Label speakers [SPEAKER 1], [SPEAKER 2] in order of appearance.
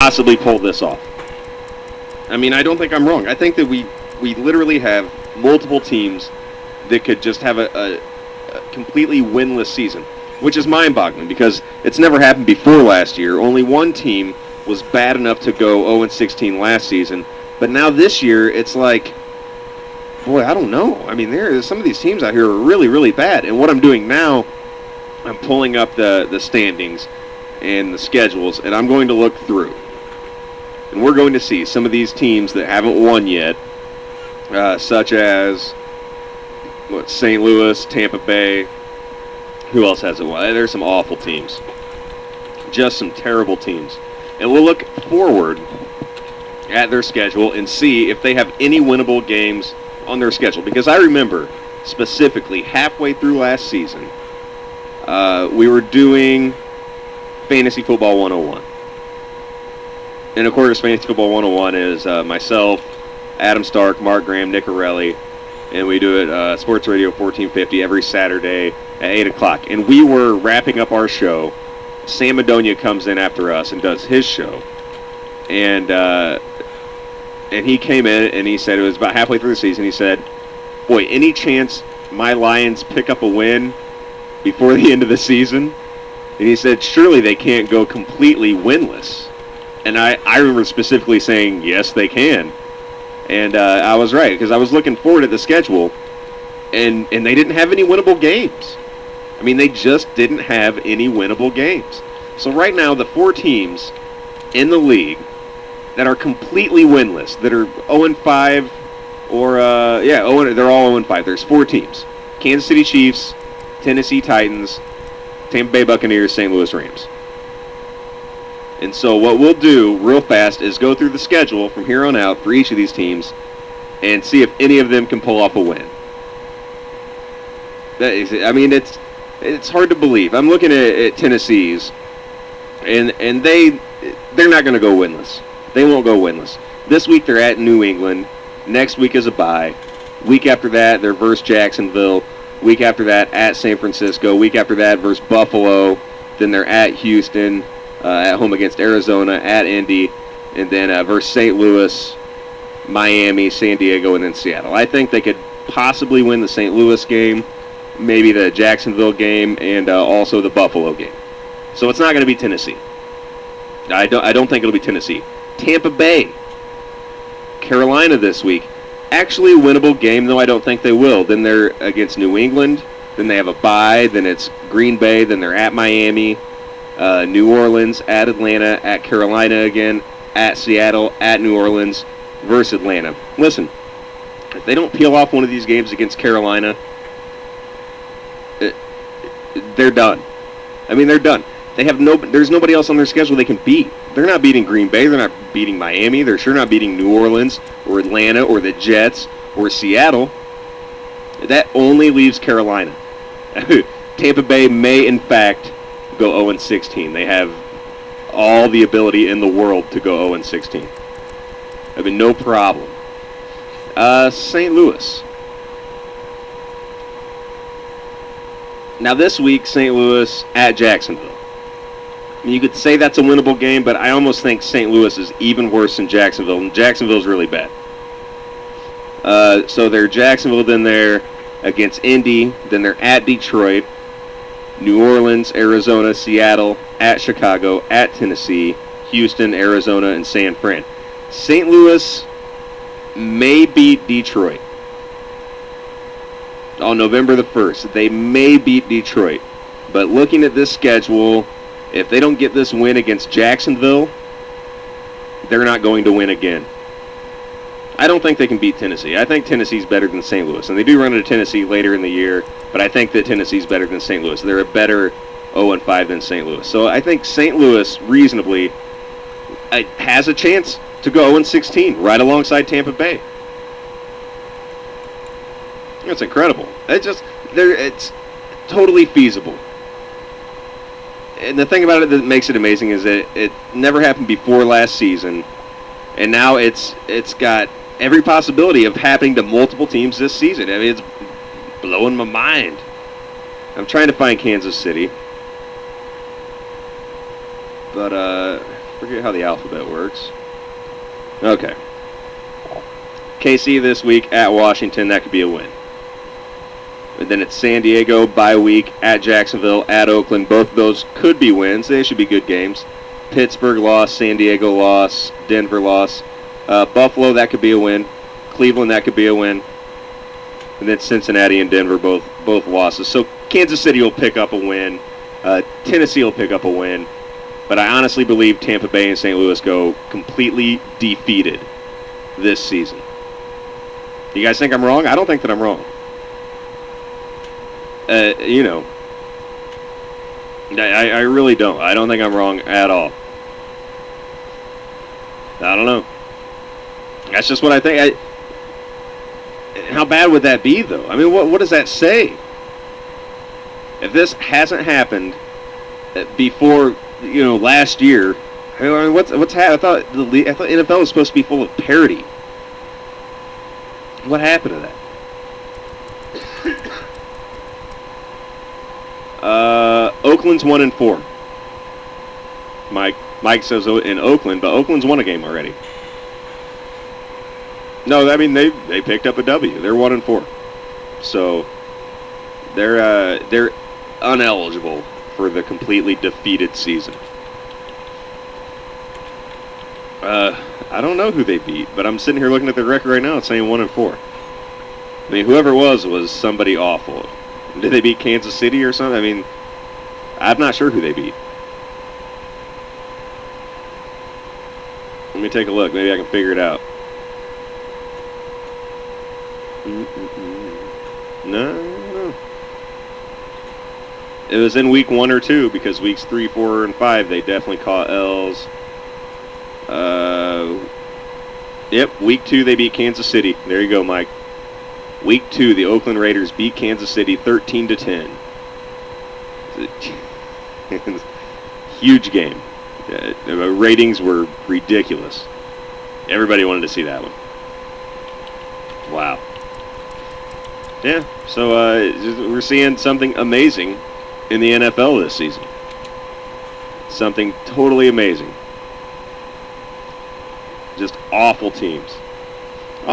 [SPEAKER 1] possibly pull this off. I mean, I don't think I'm wrong. I think that we literally have multiple teams that could just have a completely winless season, which is mind-boggling because it's never happened before last year. Only one team was bad enough to go 0-16 last season, but now this year it's like, boy, I don't know. I mean, some of these teams out here are really, really bad. And what I'm doing now, I'm pulling up the standings and the schedules, and I'm going to look through. And we're going to see some of these teams that haven't won yet, such as St. Louis, Tampa Bay. Who else hasn't won? There's some awful teams. Just some terrible teams. And we'll look forward at their schedule and see if they have any winnable games on their schedule. Because I remember specifically halfway through last season, we were doing Fantasy Football 101. And of course, Fantasy Football 101 is myself, Adam Stark, Mark Graham, Nick Arelli, and we do it Sports Radio 1450 every Saturday at 8 o'clock. And we were wrapping up our show. Sam Madonia comes in after us and does his show. And he came in and he said, it was about halfway through the season, he said, boy, any chance my Lions pick up a win before the end of the season? And he said, surely they can't go completely winless. And I remember specifically saying, yes, they can. And I was right, because I was looking forward at the schedule, and they didn't have any winnable games. I mean, they just didn't have any winnable games. So right now, the 4 teams in the league that are completely winless, that are 0-5, or, they're all 0-5. There's 4 teams. Kansas City Chiefs, Tennessee Titans, Tampa Bay Buccaneers, St. Louis Rams. And so what we'll do real fast is go through the schedule from here on out for each of these teams and see if any of them can pull off a win. That is, I mean, it's hard to believe. I'm looking at Tennessee's, and they're not going to go winless. They won't go winless. This week they're at New England. Next week is a bye. Week after that they're versus Jacksonville. Week after that at San Francisco. Week after that versus Buffalo. Then they're at Houston. At home against Arizona, at Indy, and then versus St. Louis, Miami, San Diego, and then Seattle. I think they could possibly win the St. Louis game, maybe the Jacksonville game, and also the Buffalo game. So it's not going to be Tennessee. I don't think it'll be Tennessee. Tampa Bay, Carolina this week. Actually a winnable game, though I don't think they will. Then they're against New England. Then they have a bye. Then it's Green Bay. Then they're at Miami. New Orleans, at Atlanta, at Carolina again, at Seattle, at New Orleans, versus Atlanta. Listen, if they don't peel off one of these games against Carolina, they're done. I mean, they're done. There's nobody else on their schedule they can beat. They're not beating Green Bay. They're not beating Miami. They're sure not beating New Orleans or Atlanta or the Jets or Seattle. That only leaves Carolina. Tampa Bay may, in fact, go 0-16. They have all the ability in the world to go 0-16. I mean, no problem. St. Louis. Now this week, St. Louis at Jacksonville. I mean, you could say that's a winnable game, but I almost think St. Louis is even worse than Jacksonville, and Jacksonville's really bad. So they're Jacksonville, then they're against Indy, then they're at Detroit, New Orleans, Arizona, Seattle, at Chicago, at Tennessee, Houston, Arizona, and San Fran. St. Louis may beat Detroit on November the 1st. They may beat Detroit. But looking at this schedule, if they don't get this win against Jacksonville, they're not going to win again. I don't think they can beat Tennessee. I think Tennessee's better than St. Louis. And they do run into Tennessee later in the year, but I think that Tennessee's better than St. Louis. They're a better 0-5 than St. Louis. So I think St. Louis reasonably has a chance to go 0-16 right alongside Tampa Bay. That's incredible. It's totally feasible. And the thing about it that makes it amazing is that it never happened before last season, and now it's got every possibility of happening to multiple teams this season. I mean, it's blowing my mind. I'm trying to find Kansas City. But Forget how the alphabet works. Okay. KC this week at Washington. That could be a win. And then it's San Diego bye week at Jacksonville, at Oakland. Both of those could be wins. They should be good games. Pittsburgh loss, San Diego loss, Denver loss. Buffalo, that could be a win. Cleveland, that could be a win. And then Cincinnati and Denver, both losses. So Kansas City will pick up a win. Tennessee will pick up a win. But I honestly believe Tampa Bay and St. Louis go completely defeated this season. You guys think I'm wrong? I don't think that I'm wrong. I really don't. I don't think I'm wrong at all. I don't know. That's just what I think. How bad would that be, though? I mean, what does that say? If this hasn't happened before, last year, I mean, what's happened? I thought NFL was supposed to be full of parity. What happened to that? Oakland's 1-4. Mike says in Oakland, but Oakland's won a game already. No, I mean they picked up a W. They're 1-4, so they're uneligible for the completely defeated season. I don't know who they beat, but I'm sitting here looking at their record right now. It's saying 1-4. I mean, whoever it was somebody awful. Did they beat Kansas City or something? I mean, I'm not sure who they beat. Let me take a look. Maybe I can figure it out. No. It was in week 1 or 2 because weeks 3, 4, and 5 they definitely caught L's. Yep, week 2 they beat Kansas City. There you go, Mike. Week 2, the Oakland Raiders beat Kansas City 13-10. Huge game. The ratings were ridiculous. Everybody wanted to see that one. Wow. Yeah, so we're seeing something amazing in the NFL this season. Something totally amazing. Just awful teams.